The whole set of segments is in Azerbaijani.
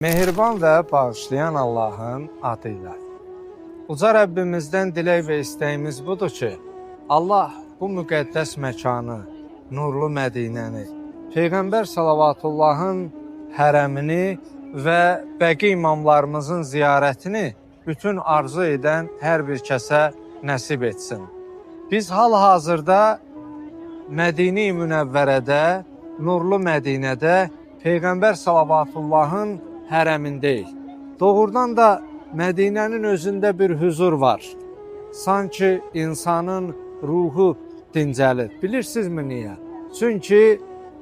Mehriban və bağışlayan Allahın adıyla. Uca Rəbbimizdən dilək və istəyimiz budur ki, Allah bu müqəddəs məkanı, nurlu Mədinəni, Peyğəmbər Salavatullahın hərəmini və bəqi imamlarımızın ziyarətini bütün arzu edən hər bir kəsə nəsib etsin. Biz hal-hazırda Mədini Münəvvərədə, nurlu Mədinədə Peyğəmbər Salavatullahın hərəmindəyik. Doğrudan da Mədinənin özündə bir huzur var. Sanki insanın ruhu dincəlir. Bilirsinizmi niyə? Çünki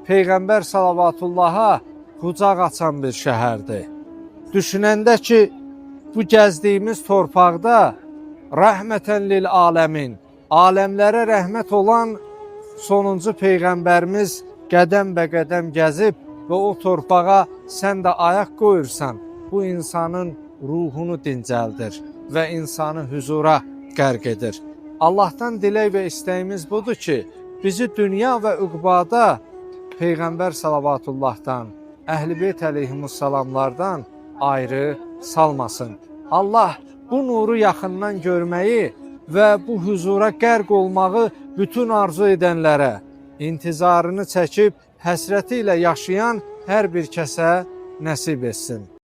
Peyğəmbər Salavatullaha qucaq açan bir şəhərdir. Düşünəndə ki, bu gəzdiyimiz torpaqda rəhmətən lil aləmin, aləmlərə rəhmət olan sonuncu Peyğəmbərimiz qədəm bə qədəm gəzib və o torpağa sən də ayaq qoyursan, bu insanın ruhunu dincəldir və insanı huzura qərq edir. Allahdan dilək və istəyimiz budur ki, bizi dünya və üqbada Peyğəmbər Salavatullahdan, Əhl-i Beyt əleyhimussalamlardan ayrı salmasın. Allah bu nuru yaxından görməyi və bu huzura qərq olmağı bütün arzu edənlərə, intizarını çəkib həsrəti ilə yaşayan hər bir kəsə nəsib etsin.